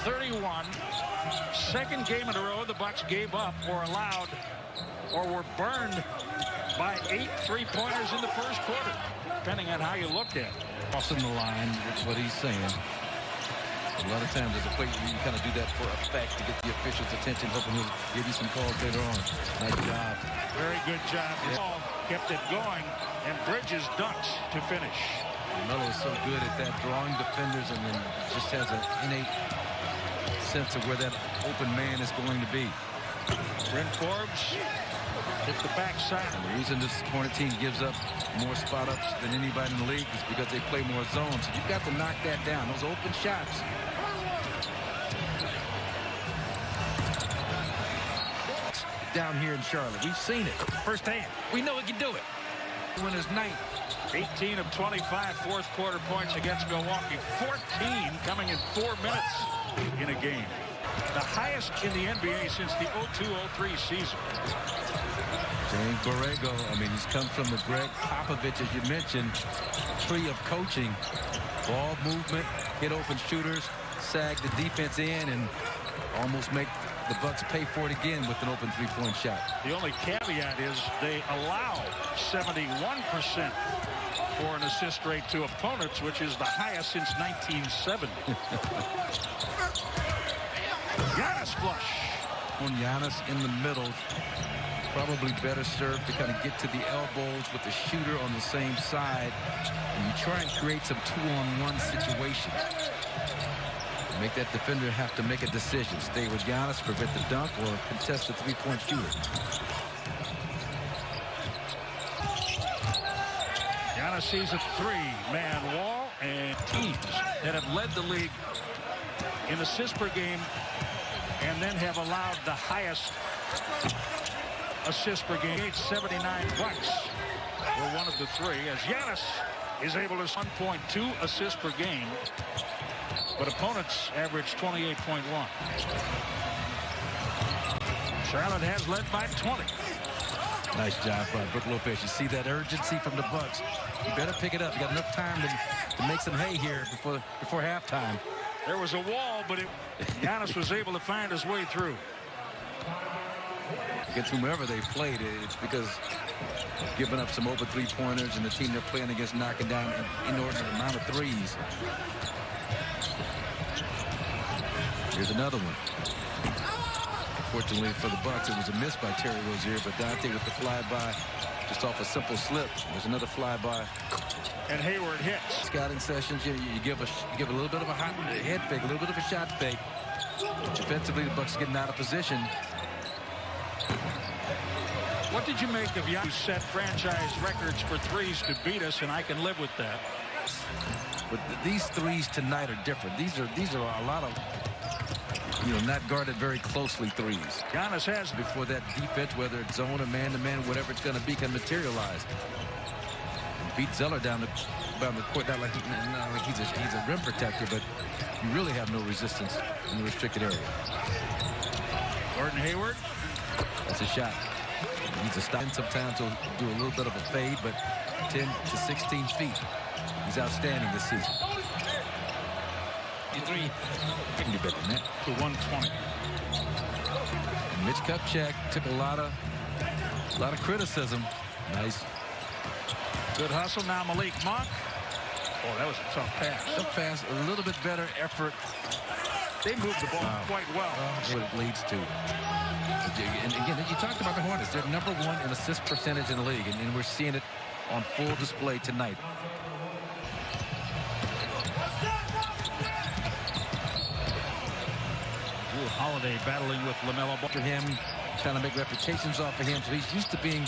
31. Second game in a row the Bucks gave up or allowed or were burned by 8 3-pointers in the first quarter, depending on how you look at it. Crossing the line, that's what he's saying. A lot of times as a player, you kind of do that for effect to get the officials' attention, hoping he'll give you some calls later on. Nice job. Very good job. Ball kept it going, and Bridges dunks to finish. Melo is so good at that, drawing defenders, and then just has an innate sense of where that open man is going to be. Bryn Forbes hit the backside. And the reason this Hornet team gives up more spot-ups than anybody in the league is because they play more zones. So you've got to knock that down. Those open shots. Down here in Charlotte, we've seen it firsthand. We know it can do it. Winner's night. 18 of 25 fourth quarter points against Milwaukee. 14 coming in 4 minutes in a game. The highest in the NBA since the 02-03 season. James Borrego, I mean, he's come from the Greg Popovich, as you mentioned, tree of coaching. Ball movement, hit open shooters, sag the defense in, and almost make the Bucks pay for it again with an open three-point shot. The only caveat is they allow 71% for an assist rate to opponents, which is the highest since 1970. Giannis flush. On Giannis in the middle, probably better served to kind of get to the elbows with the shooter on the same side, and you try and create some two-on-one situations. Make that defender have to make a decision. Stay with Giannis, prevent the dunk, or contest the three-point shooter. Giannis sees a three-man wall, and teams that have led the league in assists per game and then have allowed the highest assists per game, 79 Bucks were one of the three, as Giannis is able to 1.2 assists per game. But opponents average 28.1. Charlotte has led by 20. Nice job by Brook Lopez. You see that urgency from the Bucks. You better pick it up. You got enough time to make some hay here before halftime. There was a wall, but Giannis was able to find his way through. Against whomever they played, it's because of giving up some open three-pointers, and the team they're playing against knocking down an inordinate amount of threes. Here's another one. Fortunately for the Bucks, it was a miss by Terry Rozier, but Dante with the flyby just off a simple slip. There's another flyby. And Hayward hits. Scouting sessions, you give a little bit of a hot head fake, a little bit of a shot fake. Defensively, the Bucks getting out of position. What did you make of Giannis set franchise records for threes to beat us, and I can live with that? But these threes tonight are different. These are a lot of, not guarded very closely threes. Giannis has before that defense, whether it's zone or man-to-man, whatever it's going to be, can materialize. Beat Zeller down the court, not like he's a rim protector, but you really have no resistance in the restricted area. Gordon Hayward. That's a shot. He's a stop. Sometimes he'll do a little bit of a fade, but 10 to 16 feet. He's outstanding this season. Three. Can do better than that. To 120. And Mitch Kupchak took a lot of criticism. Nice. Good hustle. Now Malik Monk. Oh, that was a tough pass. Tough pass. A little bit better effort. They moved the ball quite well. That's what it leads to. And again, you talked about the Hornets. They're #1 in assist percentage in the league, and we're seeing it on full display tonight. Holiday battling with LaMelo Ball. For him, trying to make reputations off of him, so he's used to being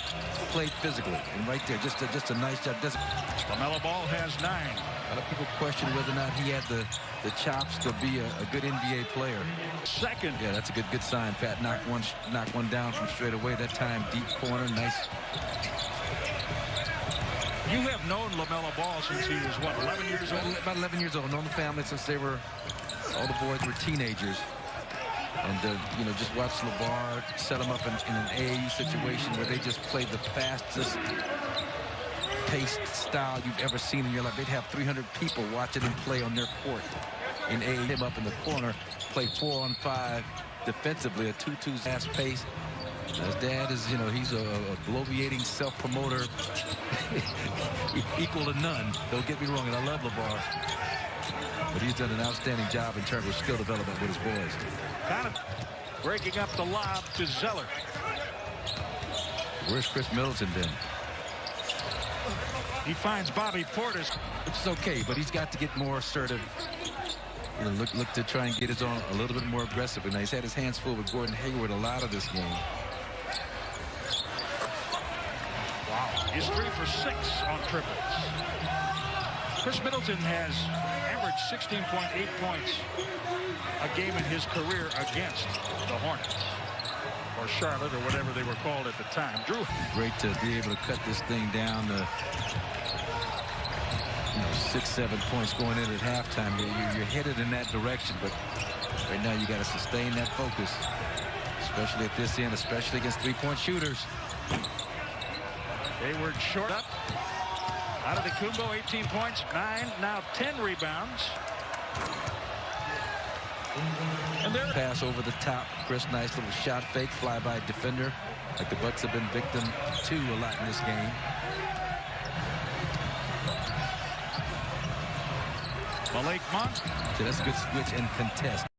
played physically. And right there, just a nice job. LaMelo Ball has 9. A lot of people question whether or not he had the chops to be a good NBA player. Second. Yeah, that's a good sign. Pat knocked one down from straight away. That time, deep corner, nice. You have known LaMelo Ball since he was, what, 11 years old? About 11 years old. Known the family since all the boys were teenagers. And, just watch LeVar set them up in an AAU situation where they just played the fastest paced style you've ever seen in your life. They'd have 300 people watching them play on their court. in him up in the corner, play 4-on-5 defensively, a 2-2 fast pace. His dad is, you know, he's a bloviating self-promoter equal to none. Don't get me wrong, and I love LeVar. But he's done an outstanding job in terms of skill development with his boys. Kind of breaking up the lob to Zeller. Where's Chris Middleton then? He finds Bobby Portis. Which is okay, but he's got to get more assertive. You know, look to try and get his own a little bit more aggressive. And he's had his hands full with Gordon Hayward a lot of this game. Wow. He's 3 for 6 on triples. Chris Middleton has averaged 16.8 points a game in his career against the Hornets. Or Charlotte, or whatever they were called at the time. Drew. Great to be able to cut this thing down to 6-7 points going in at halftime. You're headed in that direction, but right now you got to sustain that focus, especially at this end, especially against three-point shooters. Hayward short up. Out of the Kumbo, 18 points, 9, now 10 rebounds. And there. Pass over the top. Chris, nice little shot fake, fly-by defender, like the Bucks have been victim to a lot in this game. Malik Monk. So that's a good switch and contest.